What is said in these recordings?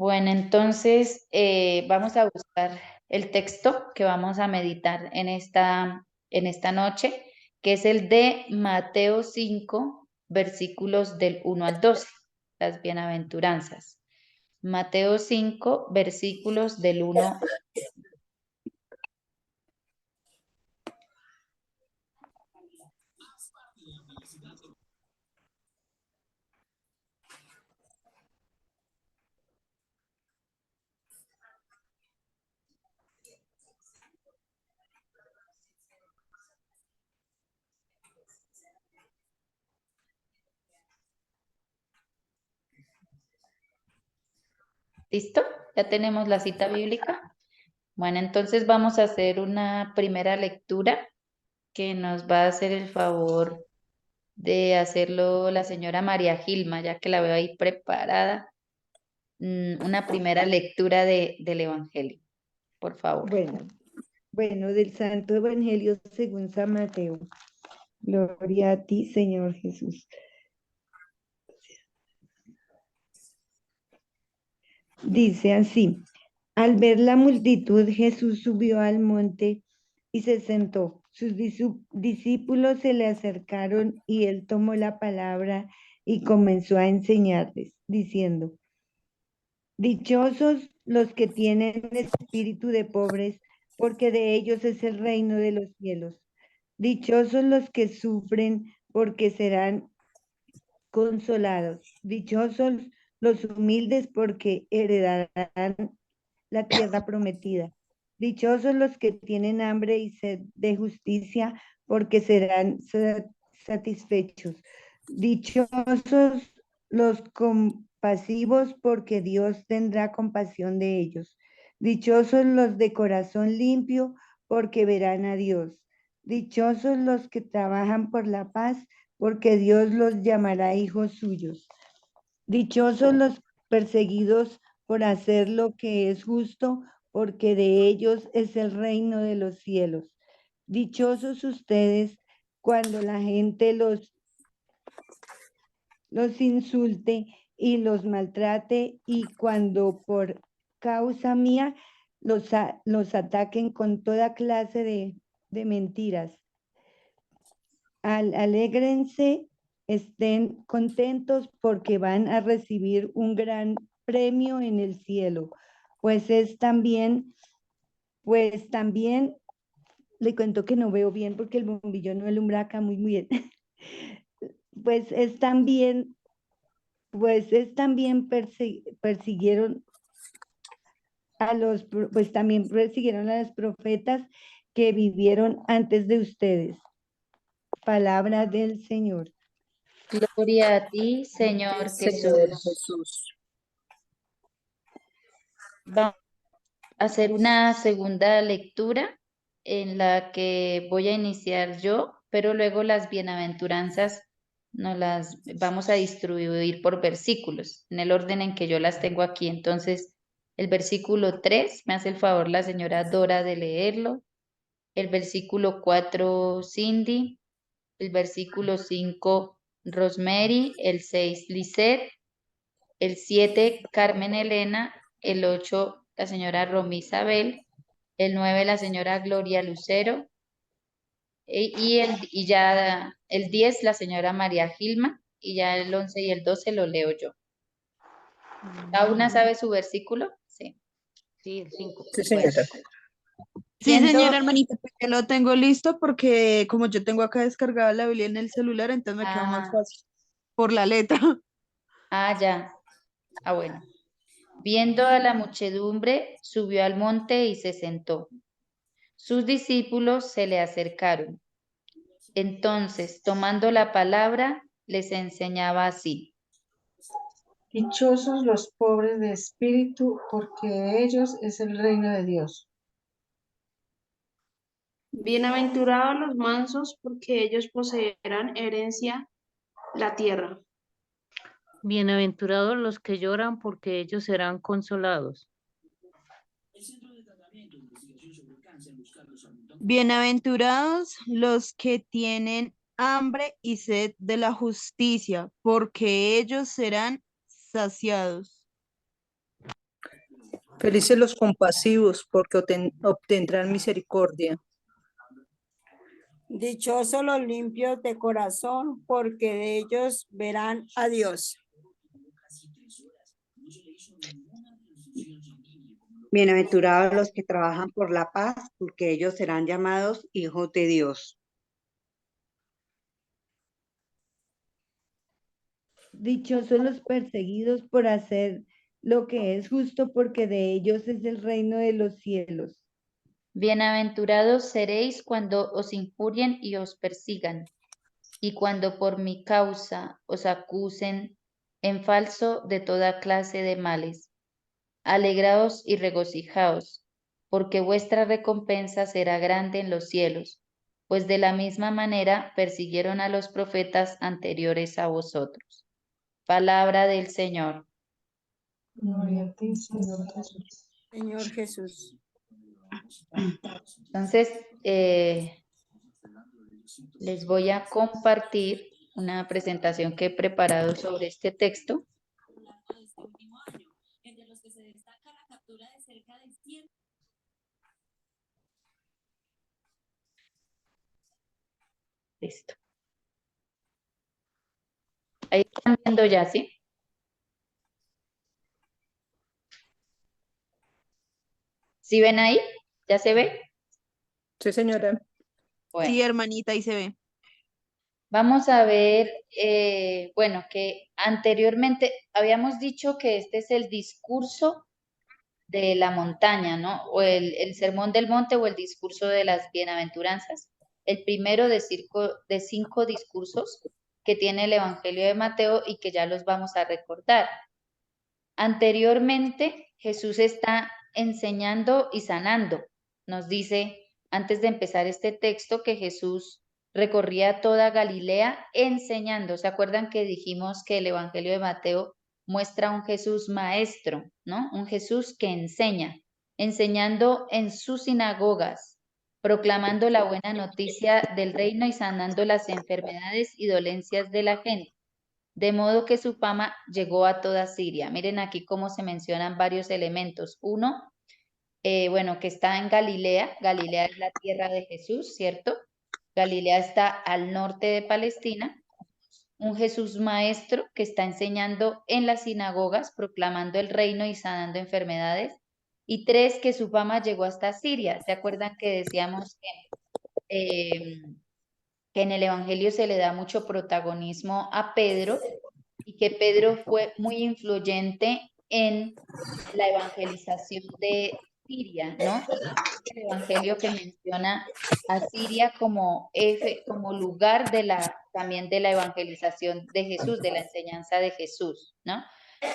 Bueno, entonces vamos a buscar el texto que vamos a meditar en esta noche, que es el de Mateo 5, versículos del 1 al 12, las bienaventuranzas. Mateo 5, versículos del 1. ¿Listo? ¿Ya tenemos la cita bíblica? Bueno, entonces vamos a hacer una primera lectura que nos va a hacer el favor de hacerlo la señora María Gilma, ya que la veo ahí preparada. Una primera lectura del Evangelio, por favor. Bueno, del Santo Evangelio según San Mateo. Gloria a ti, Señor Jesús. Dice así: al ver la multitud, Jesús subió al monte y se sentó. Sus discípulos se le acercaron y él tomó la palabra y comenzó a enseñarles, diciendo: dichosos los que tienen espíritu de pobres, porque de ellos es el reino de los cielos. Dichosos los que sufren, porque serán consolados. Dichosos los humildes, porque heredarán la tierra prometida. Dichosos los que tienen hambre y sed de justicia, porque serán satisfechos. Dichosos los compasivos, porque Dios tendrá compasión de ellos. Dichosos los de corazón limpio, porque verán a Dios. Dichosos los que trabajan por la paz, porque Dios los llamará hijos suyos. Dichosos los perseguidos por hacer lo que es justo, porque de ellos es el reino de los cielos. Dichosos ustedes cuando la gente los insulte y los maltrate, y cuando por causa mía los ataquen con toda clase de mentiras. Alégrense, estén contentos, porque van a recibir un gran premio en el cielo, pues también le cuento que no veo bien porque el bombillo no alumbra acá muy bien. Persiguieron también persiguieron a los profetas que vivieron antes de ustedes. Palabra del Señor. Gloria a ti, Señor Señor Jesús. Jesús. Vamos a hacer una segunda lectura en la que voy a iniciar yo, pero luego las bienaventuranzas nos las vamos a distribuir por versículos, en el orden en que yo las tengo aquí. Entonces, el versículo 3, me hace el favor la señora Dora de leerlo. El versículo 4, Cindy. El versículo 5, Rosemary. El 6, Lisette. El 7, Carmen Elena. El 8, la señora Romy Isabel. El 9, la señora Gloria Lucero. Y ya el 10, la señora María Gilma. Y ya el 11 y el 12 lo leo yo. ¿Cada una sabe su versículo? Sí. Sí, el 5. Sí, señora. Sí, Siendo- señora hermanita, pues ya lo tengo listo porque como yo tengo acá descargada la Biblia en el celular, entonces me queda más fácil por la letra. Ya. Bueno. Viendo a la muchedumbre, subió al monte y se sentó. Sus discípulos se le acercaron. Entonces, tomando la palabra, les enseñaba así. Dichosos los pobres de espíritu, porque de ellos es el reino de Dios. Bienaventurados los mansos, porque ellos poseerán herencia la tierra. Bienaventurados los que lloran, porque ellos serán consolados. Bienaventurados los que tienen hambre y sed de la justicia, porque ellos serán saciados. Felices los compasivos, porque obtendrán misericordia. Dichosos los limpios de corazón, porque de ellos verán a Dios. Bienaventurados los que trabajan por la paz, porque ellos serán llamados hijos de Dios. Dichosos los perseguidos por hacer lo que es justo, porque de ellos es el reino de los cielos. Bienaventurados seréis cuando os injurien y os persigan, y cuando por mi causa os acusen en falso de toda clase de males. Alegraos y regocijaos, porque vuestra recompensa será grande en los cielos, pues de la misma manera persiguieron a los profetas anteriores a vosotros. Palabra del Señor. Gloria a ti, Señor Jesús. Señor Jesús. Entonces, les voy a compartir una presentación que he preparado sobre este texto. Listo. Ahí están viendo ya, ¿sí? ¿Sí ven ahí? ¿Ya se ve? Sí, señora. Bueno. Sí, hermanita, ahí se ve. Vamos a ver, bueno, que anteriormente habíamos dicho que este es el discurso de la montaña, ¿no? O el sermón del monte o el discurso de las bienaventuranzas. El primero de 5 discursos que tiene el Evangelio de Mateo y que ya los vamos a recordar. Anteriormente, Jesús está enseñando y sanando. Nos dice, antes de empezar este texto, que Jesús recorría toda Galilea enseñando. ¿Se acuerdan que dijimos que el Evangelio de Mateo muestra un Jesús maestro, ¿no? Un Jesús que enseña, enseñando en sus sinagogas, proclamando la buena noticia del reino y sanando las enfermedades y dolencias de la gente. De modo que su fama llegó a toda Siria. Miren aquí cómo se mencionan varios elementos. Uno, bueno, que está en Galilea. Galilea es la tierra de Jesús, ¿cierto? Galilea está al norte de Palestina. Un Jesús maestro que está enseñando en las sinagogas, proclamando el reino y sanando enfermedades. Y 3, que su fama llegó hasta Siria. ¿Se acuerdan que decíamos que en el Evangelio se le da mucho protagonismo a Pedro y que Pedro fue muy influyente en la evangelización de Siria, ¿no? El Evangelio que menciona a Siria como lugar también de la evangelización de Jesús, de la enseñanza de Jesús, ¿no?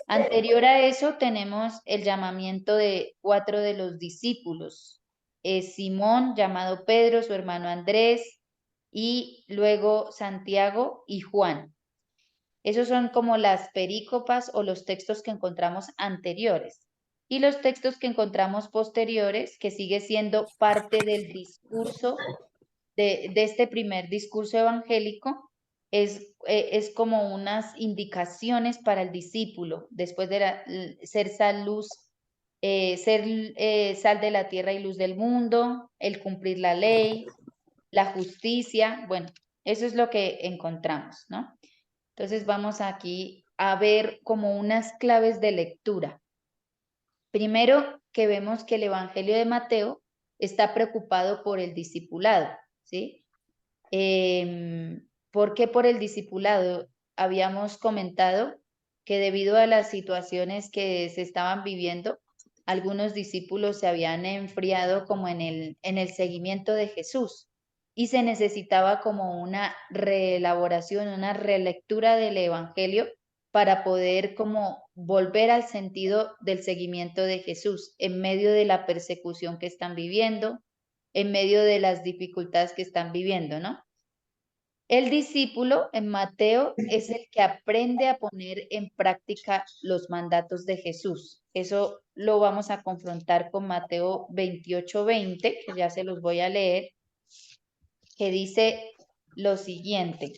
Anterior a eso tenemos el llamamiento de 4 de los discípulos. Simón, llamado Pedro, su hermano Andrés, y luego Santiago y Juan. Esos son como las perícopas o los textos que encontramos anteriores. Y los textos que encontramos posteriores, que sigue siendo parte del discurso, de este primer discurso evangélico, es como unas indicaciones para el discípulo, después de ser sal, luz, sal de la tierra y luz del mundo, el cumplir la ley, la justicia, bueno, eso es lo que encontramos, ¿no? Entonces vamos aquí a ver como unas claves de lectura. Primero, que vemos que el Evangelio de Mateo está preocupado por el discipulado, ¿sí? ¿Por qué por el discipulado? Habíamos comentado que debido a las situaciones que se estaban viviendo, algunos discípulos se habían enfriado como en el seguimiento de Jesús y se necesitaba como una reelaboración, una relectura del Evangelio para poder como volver al sentido del seguimiento de Jesús en medio de la persecución que están viviendo, en medio de las dificultades que están viviendo, ¿no? El discípulo en Mateo es el que aprende a poner en práctica los mandatos de Jesús. Eso lo vamos a confrontar con Mateo 28:20, que ya se los voy a leer, que dice lo siguiente.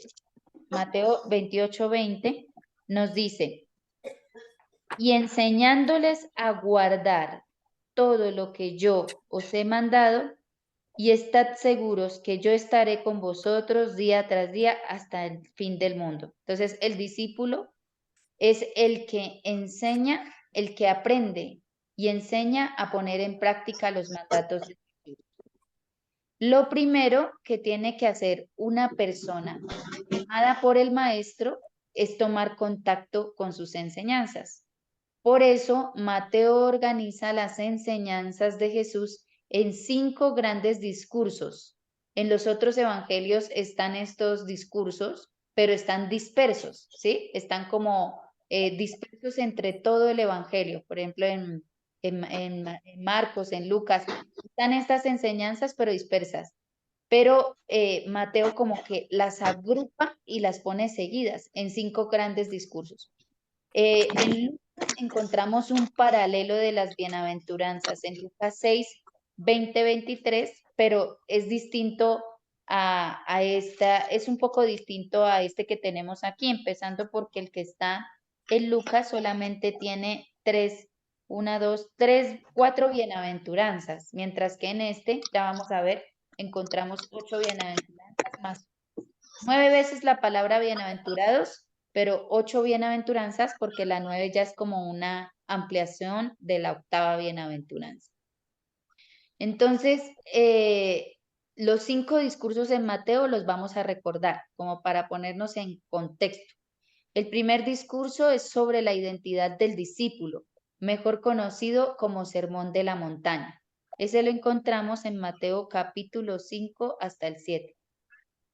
Mateo 28:20 nos dice, y enseñándoles a guardar todo lo que yo os he mandado, y estad seguros que yo estaré con vosotros día tras día hasta el fin del mundo. Entonces, el discípulo es el que enseña, el que aprende y enseña a poner en práctica los mandatos de Jesús. Lo primero que tiene que hacer una persona llamada por el maestro es tomar contacto con sus enseñanzas. Por eso, Mateo organiza las enseñanzas de Jesús en 5 grandes discursos. En los otros evangelios están estos discursos, pero están dispersos, ¿sí? Están como dispersos entre todo el evangelio. Por ejemplo, en Marcos, en Lucas, están estas enseñanzas, pero dispersas. Pero Mateo como que las agrupa y las pone seguidas en 5 grandes discursos. En Lucas encontramos un paralelo de las bienaventuranzas en Lucas 6, 20, 23, pero es distinto a esta, es un poco distinto a este que tenemos aquí, empezando porque el que está en Lucas solamente tiene 4 bienaventuranzas, mientras que en este, ya vamos a ver, encontramos 8 bienaventuranzas más 9 veces la palabra bienaventurados, pero 8 bienaventuranzas porque la 9 ya es como una ampliación de la 8ª bienaventuranza. Entonces, los 5 discursos en Mateo los vamos a recordar como para ponernos en contexto. El primer discurso es sobre la identidad del discípulo, mejor conocido como Sermón de la Montaña. Ese lo encontramos en Mateo capítulo 5 hasta el 7.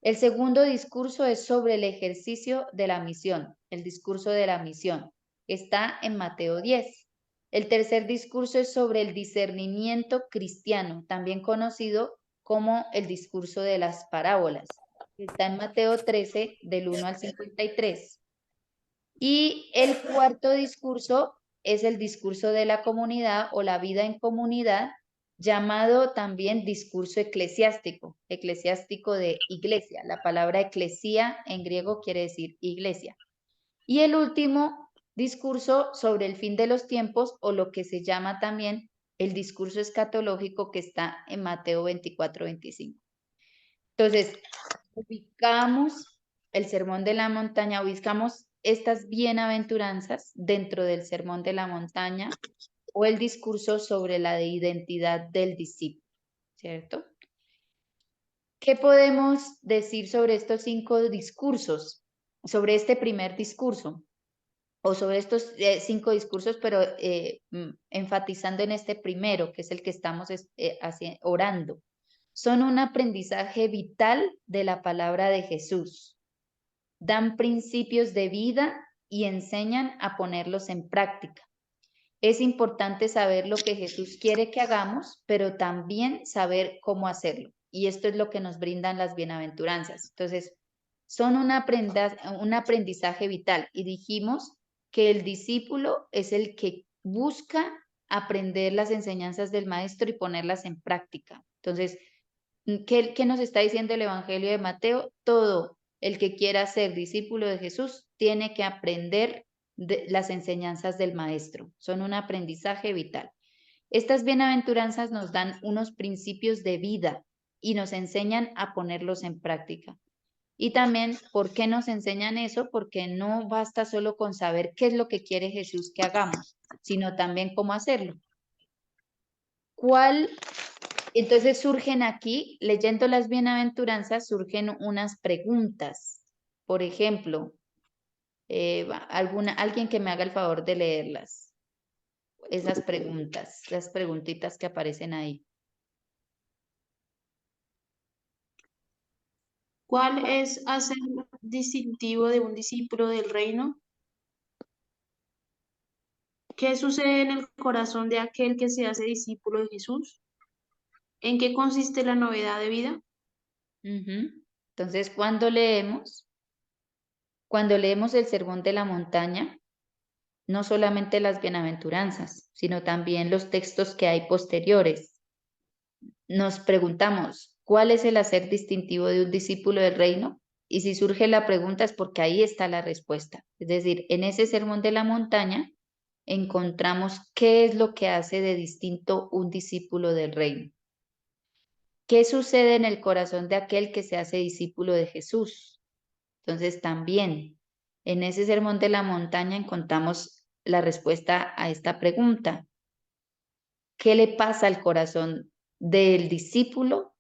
El segundo discurso es sobre el ejercicio de la misión, el discurso de la misión. Está en Mateo 10. El tercer discurso es sobre el discernimiento cristiano, también conocido como el discurso de las parábolas. Está en Mateo 13, del 1 al 53. Y el cuarto discurso es el discurso de la comunidad o la vida en comunidad, llamado también discurso eclesiástico de iglesia. La palabra eclesía en griego quiere decir iglesia. Y el último discurso sobre el fin de los tiempos, o lo que se llama también el discurso escatológico, que está en Mateo 24, 25. Entonces, ubicamos el Sermón de la Montaña, ubicamos estas bienaventuranzas dentro del Sermón de la Montaña, o el discurso sobre la identidad del discípulo, ¿cierto? ¿Qué podemos decir sobre estos 5 discursos? Sobre este primer discurso, o sobre estos 5 discursos, pero enfatizando en este primero, que es el que estamos orando. Son un aprendizaje vital de la palabra de Jesús. Dan principios de vida y enseñan a ponerlos en práctica. Es importante saber lo que Jesús quiere que hagamos, pero también saber cómo hacerlo. Y esto es lo que nos brindan las bienaventuranzas. Entonces, son un aprendizaje vital. Y dijimos que el discípulo es el que busca aprender las enseñanzas del maestro y ponerlas en práctica. Entonces, ¿qué nos está diciendo el Evangelio de Mateo? Todo el que quiera ser discípulo de Jesús tiene que aprender las enseñanzas del maestro. Son un aprendizaje vital. Estas bienaventuranzas nos dan unos principios de vida y nos enseñan a ponerlos en práctica. Y también, ¿por qué nos enseñan eso? Porque no basta solo con saber qué es lo que quiere Jesús que hagamos, sino también cómo hacerlo. Entonces surgen aquí, leyendo las bienaventuranzas, surgen unas preguntas. Por ejemplo, alguien que me haga el favor de leerlas. Esas preguntas, las preguntitas que aparecen ahí. ¿Cuál es hacer distintivo de un discípulo del reino? ¿Qué sucede en el corazón de aquel que se hace discípulo de Jesús? ¿En qué consiste la novedad de vida? Entonces, cuando leemos el Sermón de la Montaña, no solamente las bienaventuranzas, sino también los textos que hay posteriores, nos preguntamos, ¿cuál es el hacer distintivo de un discípulo del reino? Y si surge la pregunta es porque ahí está la respuesta. Es decir, en ese Sermón de la Montaña encontramos qué es lo que hace de distinto un discípulo del reino. ¿Qué sucede en el corazón de aquel que se hace discípulo de Jesús? Entonces también en ese sermón de la montaña encontramos la respuesta a esta pregunta. ¿Qué le pasa al corazón del discípulo?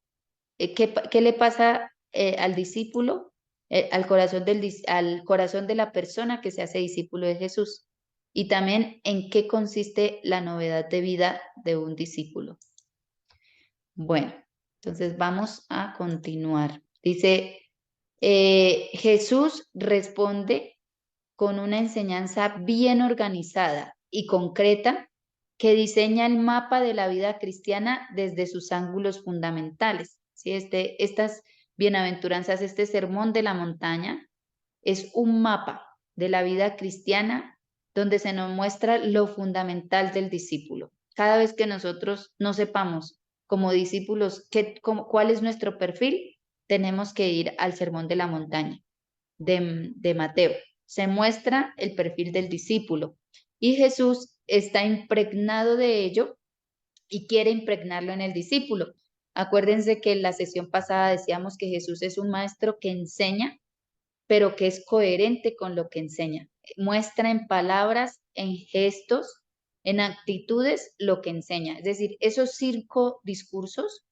¿Qué le pasa al discípulo, al corazón de la persona que se hace discípulo de Jesús? Y también en qué consiste la novedad de vida de un discípulo. Bueno, entonces vamos a continuar. Dice, Jesús responde con una enseñanza bien organizada y concreta que diseña el mapa de la vida cristiana desde sus ángulos fundamentales. ¿Sí? Estas bienaventuranzas, este sermón de la montaña, es un mapa de la vida cristiana donde se nos muestra lo fundamental del discípulo. Cada vez que nosotros no sepamos como discípulos cuál es nuestro perfil, tenemos que ir al sermón de la montaña de Mateo. Se muestra el perfil del discípulo y Jesús está impregnado de ello y quiere impregnarlo en el discípulo. Acuérdense que en la sesión pasada decíamos que Jesús es un maestro que enseña, pero que es coherente con lo que enseña. Muestra en palabras, en gestos, en actitudes lo que enseña. Es decir, esos 5 discursos,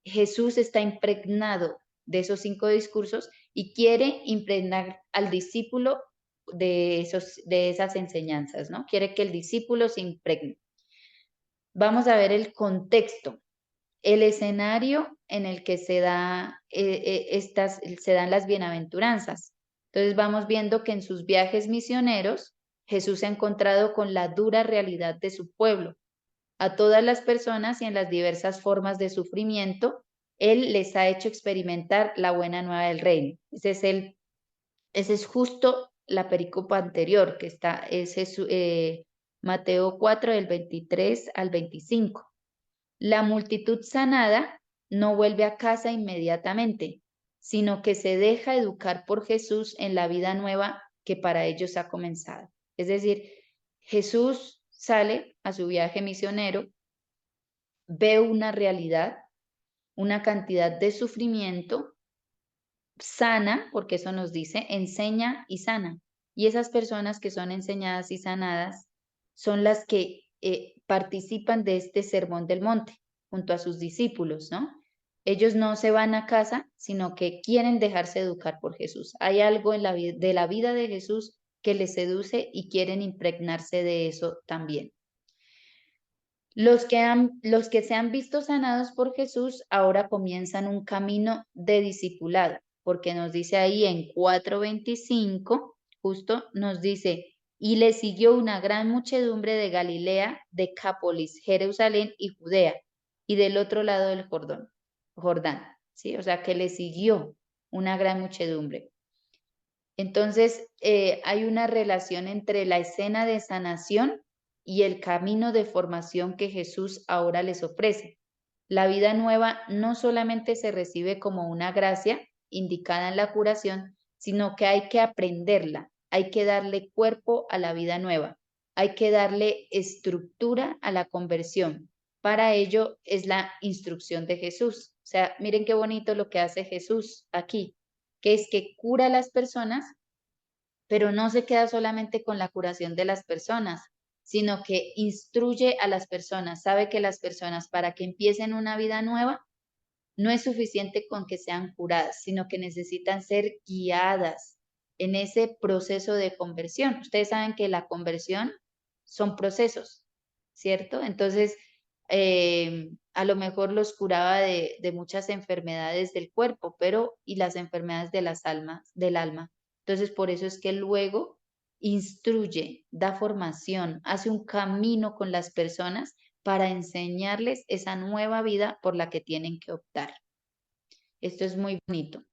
Jesús está impregnado de esos 5 discursos y quiere impregnar al discípulo de esas enseñanzas, ¿no? Quiere que el discípulo se impregne. Vamos a ver el contexto, el escenario en el que se dan las bienaventuranzas. Entonces vamos viendo que en sus viajes misioneros, Jesús se ha encontrado con la dura realidad de su pueblo. A todas las personas y en las diversas formas de sufrimiento, Él les ha hecho experimentar la buena nueva del reino. Ese es justo la pericopa anterior, que es Mateo 4, del 23 al 25. La multitud sanada no vuelve a casa inmediatamente, sino que se deja educar por Jesús en la vida nueva que para ellos ha comenzado. Es decir, Jesús sale a su viaje misionero, ve una realidad, una cantidad de sufrimiento, sana, porque eso nos dice, enseña y sana. Y esas personas que son enseñadas y sanadas son las que participan de este sermón del monte junto a sus discípulos, ¿no? Ellos no se van a casa, sino que quieren dejarse educar por Jesús. Hay algo en de la vida de Jesús que les seduce y quieren impregnarse de eso también. Los que se han visto sanados por Jesús ahora comienzan un camino de discipulado, porque nos dice ahí en 4:25, justo nos dice, y le siguió una gran muchedumbre de Galilea, Decápolis, Jerusalén y Judea, y del otro lado del Jordán, ¿sí? O sea que le siguió una gran muchedumbre. Entonces, hay una relación entre la escena de sanación y el camino de formación que Jesús ahora les ofrece. La vida nueva no solamente se recibe como una gracia indicada en la curación, sino que hay que aprenderla, hay que darle cuerpo a la vida nueva, hay que darle estructura a la conversión. Para ello es la instrucción de Jesús. O sea, miren qué bonito lo que hace Jesús aquí, que es que cura a las personas, pero no se queda solamente con la curación de las personas, sino que instruye a las personas, sabe que las personas para que empiecen una vida nueva, no es suficiente con que sean curadas, sino que necesitan ser guiadas en ese proceso de conversión. Ustedes saben que la conversión son procesos, ¿cierto? Entonces, a lo mejor los curaba de muchas enfermedades del cuerpo, y las enfermedades del alma. Entonces, por eso es que luego instruye, da formación, hace un camino con las personas para enseñarles esa nueva vida por la que tienen que optar. Esto es muy bonito.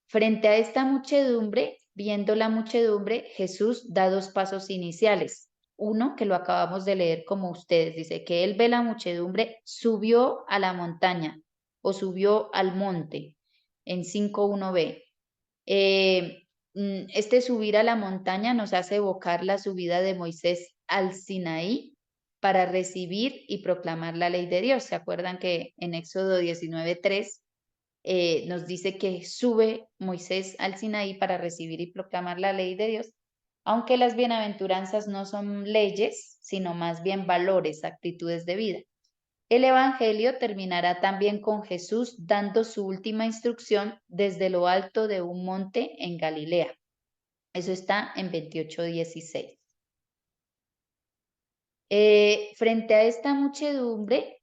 Frente a esta muchedumbre, viendo la muchedumbre, Jesús da 2 pasos iniciales. Uno, que lo acabamos de leer como ustedes, dice que él ve la muchedumbre, subió a la montaña o subió al monte en 5:1b. Este subir a la montaña nos hace evocar la subida de Moisés al Sinaí para recibir y proclamar la ley de Dios. ¿Se acuerdan que en Éxodo 19:3 nos dice que sube Moisés al Sinaí para recibir y proclamar la ley de Dios? Aunque las bienaventuranzas no son leyes, sino más bien valores, actitudes de vida. El Evangelio terminará también con Jesús dando su última instrucción desde lo alto de un monte en Galilea. Eso está en 28:16. Frente a esta muchedumbre,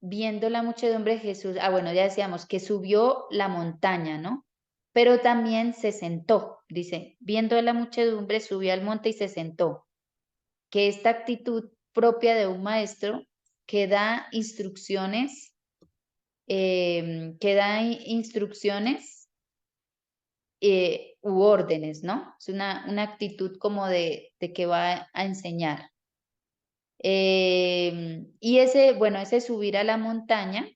viendo la muchedumbre, Jesús, bueno, ya decíamos que subió la montaña, ¿no? Pero también se sentó, dice, viendo la muchedumbre, subió al monte y se sentó. Que esta actitud propia de un maestro que da instrucciones, u órdenes, ¿no? Es una actitud como de que va a enseñar. Y ese subir a la montaña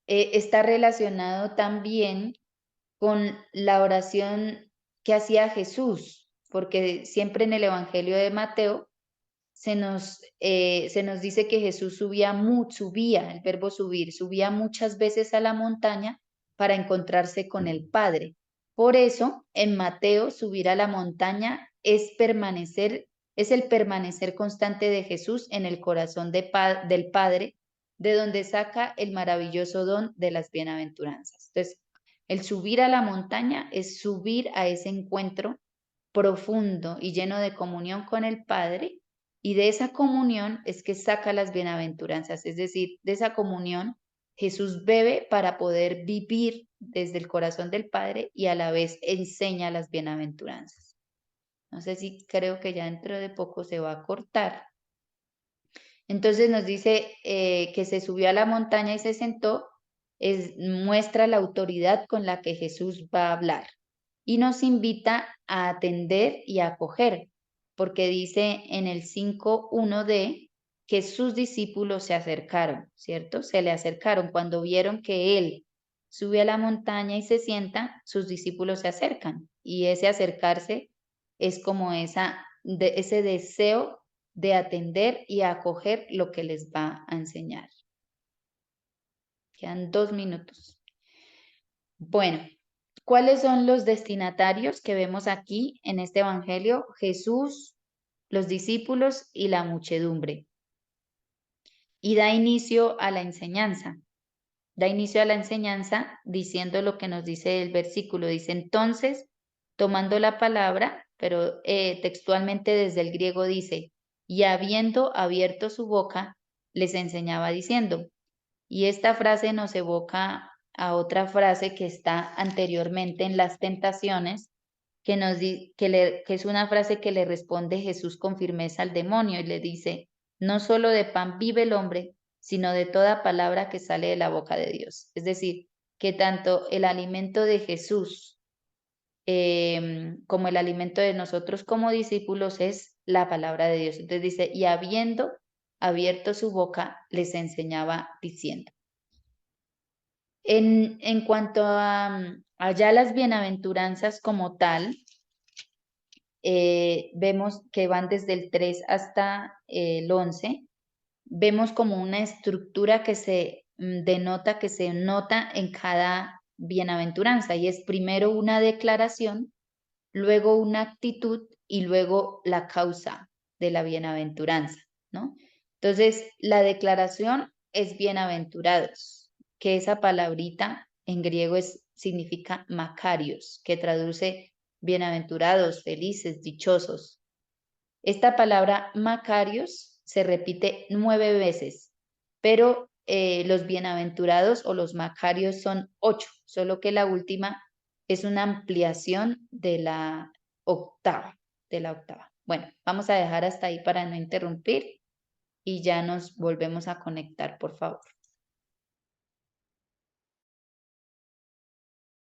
está relacionado también con la oración que hacía Jesús, porque siempre en el Evangelio de Mateo se nos dice que Jesús subía, el verbo subir, subía muchas veces a la montaña para encontrarse con el Padre. Por eso, en Mateo, subir a la montaña es el permanecer constante de Jesús en el corazón del Padre, de donde saca el maravilloso don de las bienaventuranzas. Entonces, el subir a la montaña es subir a ese encuentro profundo y lleno de comunión con el Padre, y de esa comunión es que saca las bienaventuranzas, es decir, de esa comunión Jesús bebe para poder vivir desde el corazón del Padre y a la vez enseña las bienaventuranzas. No sé si creo que ya dentro de poco se va a cortar. Entonces nos dice que se subió a la montaña y se sentó, muestra la autoridad con la que Jesús va a hablar y nos invita a atender y a acoger, porque dice en el 5:1 que sus discípulos se acercaron, ¿cierto? Se le acercaron cuando vieron que él sube a la montaña y se sienta, sus discípulos se acercan, y ese acercarse es como ese deseo de atender y acoger lo que les va a enseñar. Quedan 2 minutos. Bueno, ¿cuáles son los destinatarios que vemos aquí en este evangelio? Jesús, los discípulos y la muchedumbre. Y da inicio a la enseñanza. Da inicio a la enseñanza diciendo lo que nos dice el versículo. Dice, entonces, tomando la palabra, pero textualmente desde el griego dice, y habiendo abierto su boca, les enseñaba diciendo. Y esta frase nos evoca a otra frase que está anteriormente en las tentaciones, que es una frase que le responde Jesús con firmeza al demonio y le dice, no solo de pan vive el hombre, sino de toda palabra que sale de la boca de Dios. Es decir, que tanto el alimento de Jesús como el alimento de nosotros como discípulos es la palabra de Dios. Entonces dice, y habiendo abierto su boca, les enseñaba diciendo. En cuanto a allá las bienaventuranzas como tal, vemos que van desde el 3 hasta el 11. Vemos como una estructura que se denota, que se nota en cada bienaventuranza, y es primero una declaración, luego una actitud y luego la causa de la bienaventuranza, ¿no? Entonces, la declaración es bienaventurados, que esa palabrita en griego significa makarios, que traduce bienaventurados, felices, dichosos. Esta palabra makarios se repite 9 veces, pero los bienaventurados o los makarios son 8, solo que la última es una ampliación de la octava. Bueno, vamos a dejar hasta ahí para no interrumpir y ya nos volvemos a conectar, por favor.